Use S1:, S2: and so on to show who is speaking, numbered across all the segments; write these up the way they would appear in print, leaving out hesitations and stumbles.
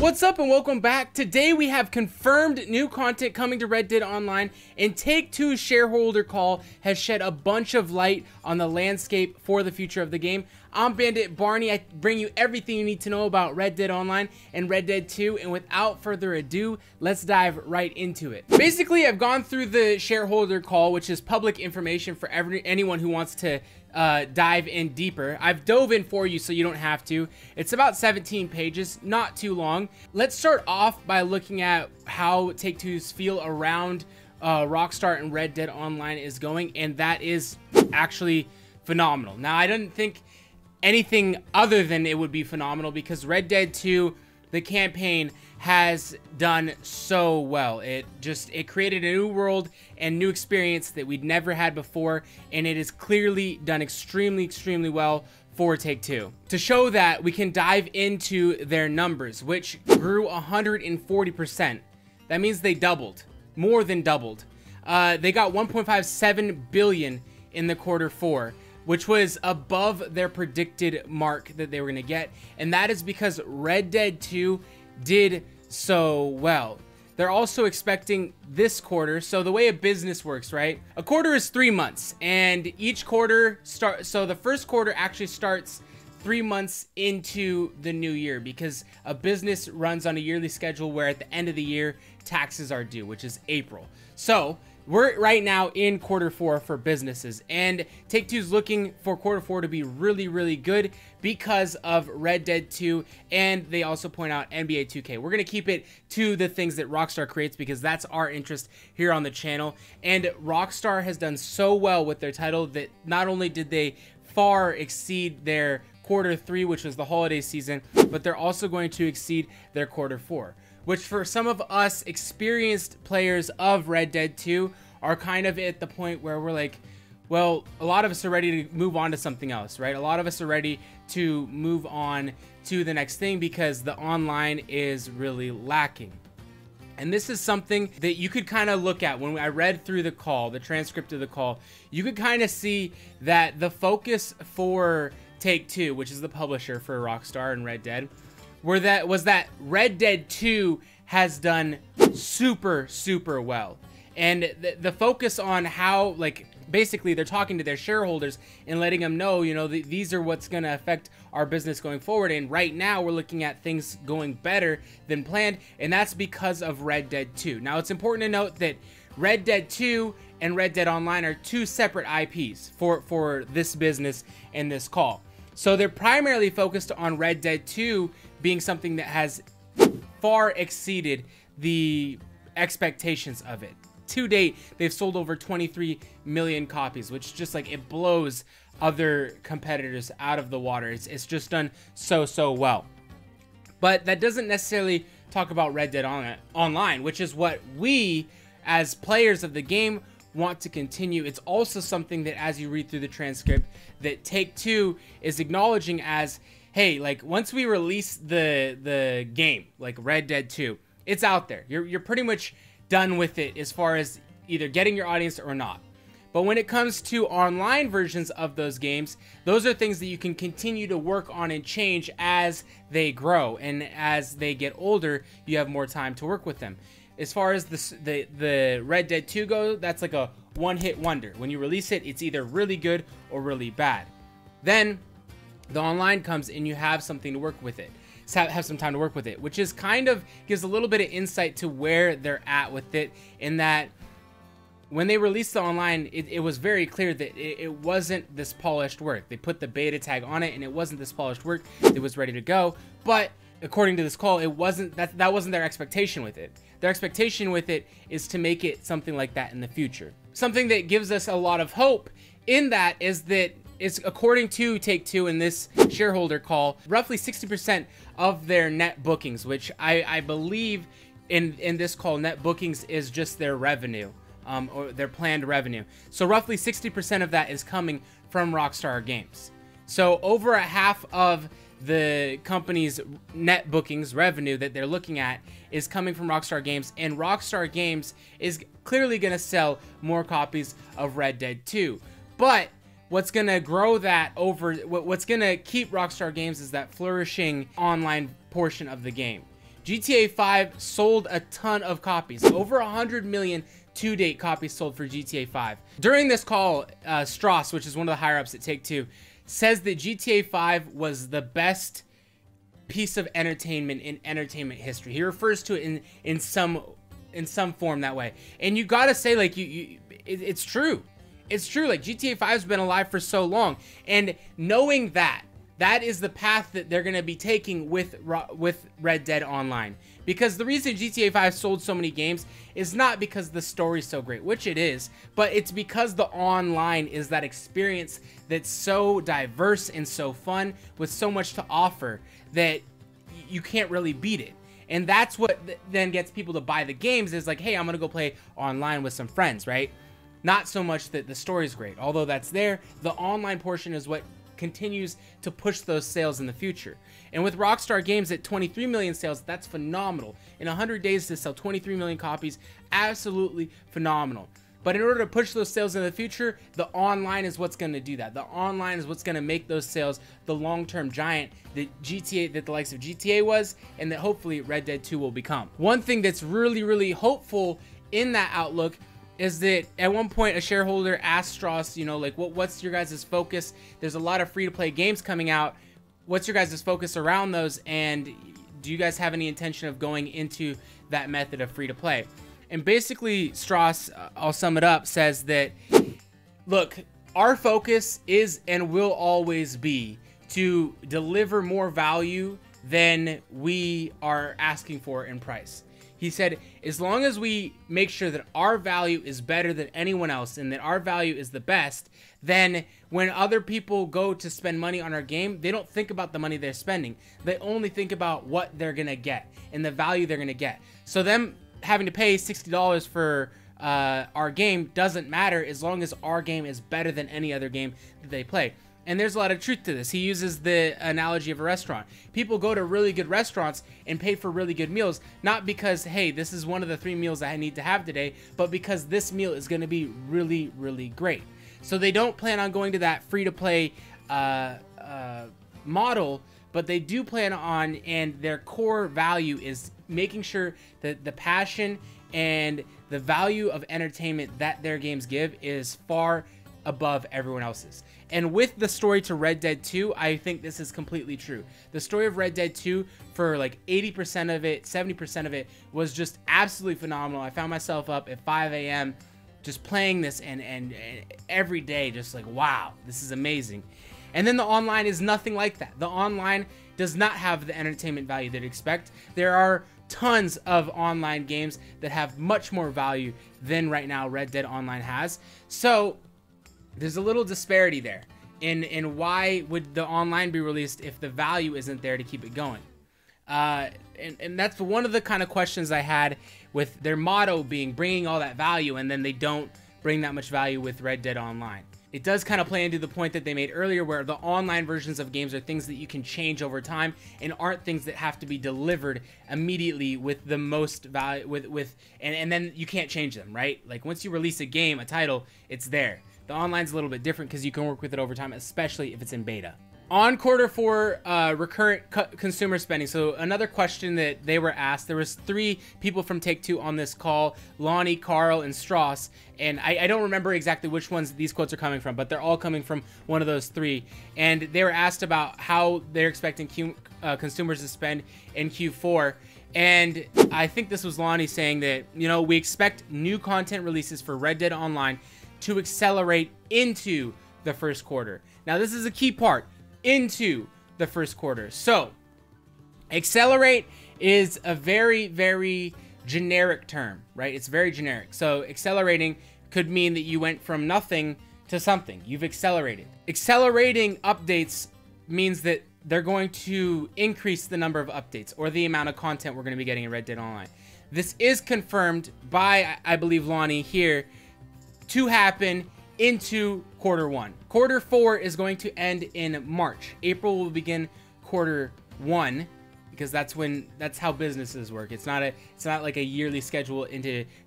S1: What's up and welcome back. Today we have confirmed new content coming to Red Dead Online, and Take-Two's shareholder call has shed a bunch of light on the landscape for the future of the game. I'm Bandit Barney. I bring you everything you need to know about Red Dead Online and Red Dead 2, and without further ado, let's dive right into it. Basically, I've gone through the shareholder call, which is public information for anyone who wants to dive in deeper. I've dove in for you so you don't have to. It's about 17 pages, not too long. Let's start off by looking at how Take-Two's feel around Rockstar and Red Dead Online is going, and that is actually phenomenal. Now, I didn't think anything other than it would be phenomenal because Red Dead 2, the campaign, has done so well. It created a new world and new experience that we'd never had before, and it is clearly done extremely well for Take-Two. To show that, we can dive into their numbers, which grew 140%. That means they doubled, more than doubled. They got 1.57 billion in the Q4, which was above their predicted mark that they were going to get, and that is because Red Dead 2 did so well. They're also expecting this quarter, so the way a business works, right? A quarter is 3 months, and each quarter so the first quarter actually starts 3 months into the new year, because a business runs on a yearly schedule where at the end of the year, taxes are due, which is April. So we're right now in Q4 for businesses, and Take-Two's looking for Q4 to be really good because of Red Dead 2, and they also point out NBA 2K. We're going to keep it to the things that Rockstar creates because that's our interest here on the channel, and Rockstar has done so well with their title that not only did they far exceed their Q3, which was the holiday season, but they're also going to exceed their Q4. Which for some of us experienced players of Red Dead 2 are kind of at the point where we're like, well, a lot of us are ready to move on to something else, right? A lot of us are ready to move on to the next thing because the online is really lacking. And this is something that you could kind of look at when I read through the call, the transcript of the call. You could kind of see that the focus for Take-Two, which is the publisher for Rockstar and Red Dead, was that Red Dead 2 has done super well, and the focus on how, like, basically they're talking to their shareholders and letting them know, you know, these are what's going to affect our business going forward, and right now we're looking at things going better than planned, and that's because of Red Dead 2. Now, it's important to note that Red Dead 2 and Red Dead Online are two separate IPs for this business and this call. So they're primarily focused on Red Dead 2 being something that has far exceeded the expectations of it. To date, they've sold over 23 million copies, which just like it blows other competitors out of the water. It's just done so well. But that doesn't necessarily talk about Red Dead Online, which is what we as players of the game want to continue. It's also something that, as you read through the transcript, that Take-Two is acknowledging as, hey, like, once we release the game, like Red Dead 2, it's out there. You're pretty much done with it as far as either getting your audience or not. But when it comes to online versions of those games, those are things that you can continue to work on and change as they grow, and as they get older, you have more time to work with them. As far as the Red Dead 2 goes, that's like a one-hit wonder. When you release it, it's either really good or really bad. Then the online comes and you have something to work with it. Have some time to work with it, which is kind of gives a little bit of insight to where they're at with it, in that when they released the online, it was very clear that it wasn't this polished work. They put the beta tag on it and it wasn't this polished work. It was ready to go, but according to this call, it wasn't that wasn't their expectation with it. Their expectation with it is to make it something like that in the future. Something that gives us a lot of hope in that is that it's, according to Take-Two in this shareholder call, roughly 60% of their net bookings, which I believe in this call, net bookings is just their revenue, or their planned revenue. So roughly 60% of that is coming from Rockstar Games. So over a half of the company's net bookings revenue that they're looking at is coming from Rockstar Games, and Rockstar Games is clearly going to sell more copies of Red Dead 2. But what's going to grow that over, what's going to keep Rockstar Games is that flourishing online portion of the game. GTA 5 sold a ton of copies, over 100 million to date copies sold for GTA 5. During this call, Strauss, which is one of the higher ups at Take-Two, says that GTA 5 was the best piece of entertainment in entertainment history. He refers to it in some form that way. And you gotta say, like, it's true. It's true. Like, GTA 5 has been alive for so long, and knowing that is the path that they're gonna be taking with Red Dead Online. Because the reason GTA 5 sold so many games is not because the story's so great, which it is, but it's because the online is that experience that's so diverse and so fun with so much to offer that you can't really beat it. And that's what then gets people to buy the games, is like, hey, I'm gonna go play online with some friends, right? Not so much that the story's great, although that's there. The online portion is what continues to push those sales in the future. And with Rockstar Games at 23 million sales, that's phenomenal. In 100 days to sell 23 million copies, absolutely phenomenal. But in order to push those sales in the future, the online is what's going to do that. The online is what's going to make those sales the long-term giant that the likes of GTA was, and that hopefully Red Dead 2 will become. One thing that's really, really hopeful in that outlook is that at one point a shareholder asked Strauss, you know, like, what's your guys' focus? There's a lot of free-to-play games coming out. What's your guys' focus around those? And do you guys have any intention of going into that method of free-to-play? And basically, Strauss, I'll sum it up, says that, look, our focus is and will always be to deliver more value than we are asking for in price. He said, as long as we make sure that our value is better than anyone else and that our value is the best, then when other people go to spend money on our game, they don't think about the money they're spending. They only think about what they're going to get and the value they're going to get. So them having to pay $60 for our game doesn't matter as long as our game is better than any other game that they play. And there's a lot of truth to this. He uses the analogy of a restaurant. People go to really good restaurants and pay for really good meals, not because, hey, this is one of the 3 meals I need to have today, but because this meal is going to be really, really great. So they don't plan on going to that free-to-play model, but they do plan on, and their core value is making sure that the passion and the value of entertainment that their games give is far above everyone else's. And with the story to Red Dead 2, I think this is completely true. The story of Red Dead 2, for like 80% of it, 70% of it, was just absolutely phenomenal. I found myself up at 5 a.m. just playing this and every day, just like, wow, this is amazing. And then the online is nothing like that. The online does not have the entertainment value that you expect. There are tons of online games that have much more value than right now Red Dead Online has. So there's a little disparity there in why would the online be released if the value isn't there to keep it going. And that's one of the kind of questions I had with their motto being bringing all that value, and then they don't bring that much value with Red Dead Online. It does kind of play into the point that they made earlier, where the online versions of games are things that you can change over time and aren't things that have to be delivered immediately with the most value, and then you can't change them, right? Like, once you release a game, a title, it's there. The online's a little bit different because you can work with it over time, especially if it's in beta. On Q4, recurrent consumer spending. So another question that they were asked, there was 3 people from Take-Two on this call, Lonnie, Carl, and Strauss. And I don't remember exactly which ones these quotes are coming from, but they're all coming from one of those 3. And they were asked about how they're expecting consumers to spend in Q4. And I think this was Lonnie saying that, you know, we expect new content releases for Red Dead Online to accelerate into the first quarter. Now, this is a key part, into the first quarter. So, accelerate is a very, very generic term, right? It's very generic. So, accelerating could mean that you went from nothing to something. You've accelerated. Accelerating updates means that they're going to increase the number of updates or the amount of content we're going to be getting in Red Dead Online. This is confirmed by, I believe, Lonnie here, to happen into Q1. Q4 is going to end in March. April will begin Q1 because that's how businesses work. It's not like a yearly schedule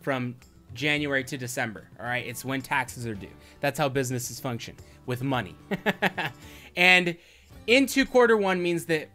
S1: from January to December. All right, it's when taxes are due. That's how businesses function with money. And into Q1 means that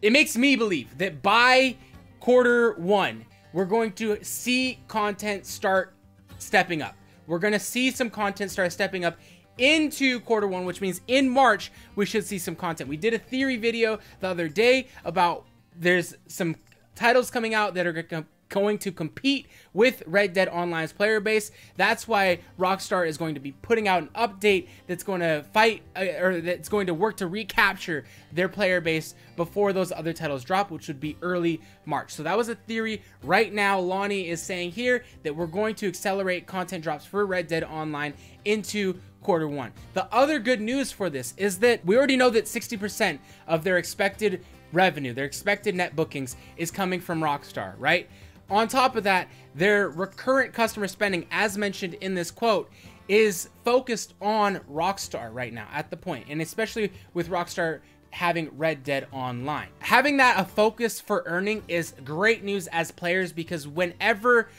S1: it makes me believe that by quarter one, we're going to see content start stepping up. We're going to see some content start stepping up into quarter one, which means in March, we should see some content. We did a theory video the other day about there's some titles coming out that are going to compete with Red Dead Online's player base. That's why Rockstar is going to be putting out an update that's going to fight or that's going to work to recapture their player base before those other titles drop, which would be early March. So that was a theory. Right now, Lonnie is saying here that we're going to accelerate content drops for Red Dead Online into quarter one. The other good news for this is that we already know that 60% of their expected revenue, their expected net bookings, is coming from Rockstar, right? On top of that, their recurrent customer spending, as mentioned in this quote, is focused on Rockstar right now at the point, and especially with Rockstar having Red Dead Online. Having that a focus for earning is great news as players, because whenever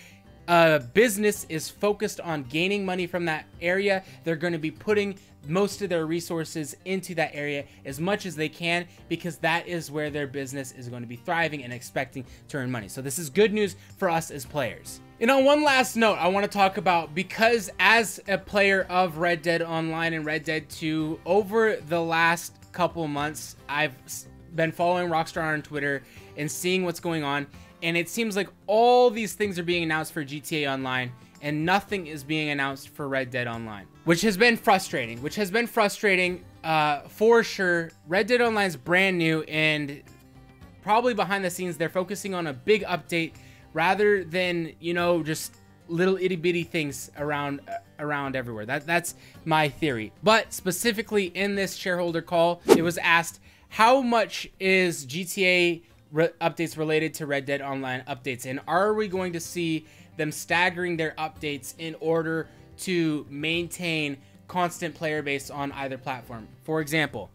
S1: a business is focused on gaining money from that area, they're going to be putting most of their resources into that area as much as they can, because that is where their business is going to be thriving and expecting to earn money. So this is good news for us as players. And on one last note, I want to talk about, because as a player of Red Dead Online and Red Dead 2, over the last couple months, I've been following Rockstar on Twitter and seeing what's going on. And it seems like all these things are being announced for GTA Online, and nothing is being announced for Red Dead Online, which has been frustrating, for sure. Red Dead Online is brand new, and probably behind the scenes, they're focusing on a big update rather than, you know, just little itty bitty things around everywhere. That's my theory. But specifically in this shareholder call, it was asked, how much is GTA updates related to Red Dead Online updates, and are we going to see them staggering their updates in order to maintain constant player base on either platform? For example,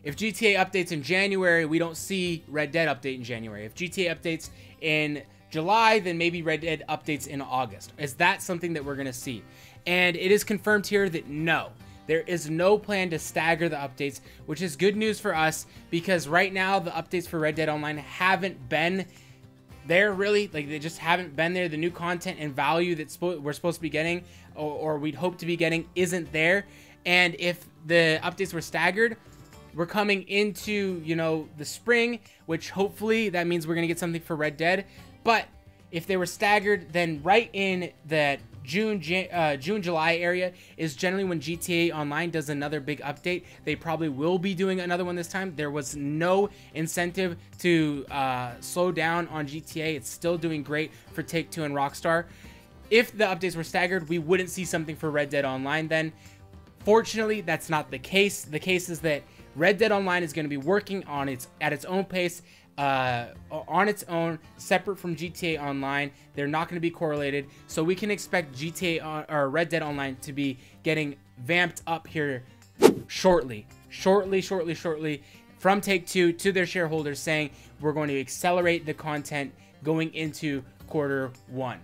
S1: if GTA updates in January, we don't see Red Dead update in January. If GTA updates in July, then maybe Red Dead updates in August. Is that something that we're going to see? And it is confirmed here that no. There is no plan to stagger the updates, which is good news for us, because right now the updates for Red Dead Online haven't been there, really. Like, they just haven't been there. The new content and value that we're supposed to be getting, or we'd hope to be getting, isn't there. And if the updates were staggered, we're coming into, you know, the spring, which hopefully that means we're going to get something for Red Dead. But if they were staggered, then right in that June-July area is generally when GTA Online does another big update. They probably will be doing another one this time. There was no incentive to slow down on GTA. It's still doing great for Take-Two and Rockstar. If the updates were staggered, we wouldn't see something for Red Dead Online then. Fortunately, that's not the case. The case is that Red Dead Online is going to be working on at its own pace, on its own, separate from GTA Online. They're not going to be correlated, so we can expect GTA or Red Dead Online to be getting vamped up here shortly from Take-Two to their shareholders, saying we're going to accelerate the content going into quarter one.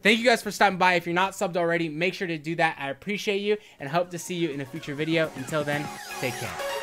S1: Thank you guys for stopping by. If you're not subbed already, make sure to do that. I appreciate you and hope to see you in a future video. Until then, take care.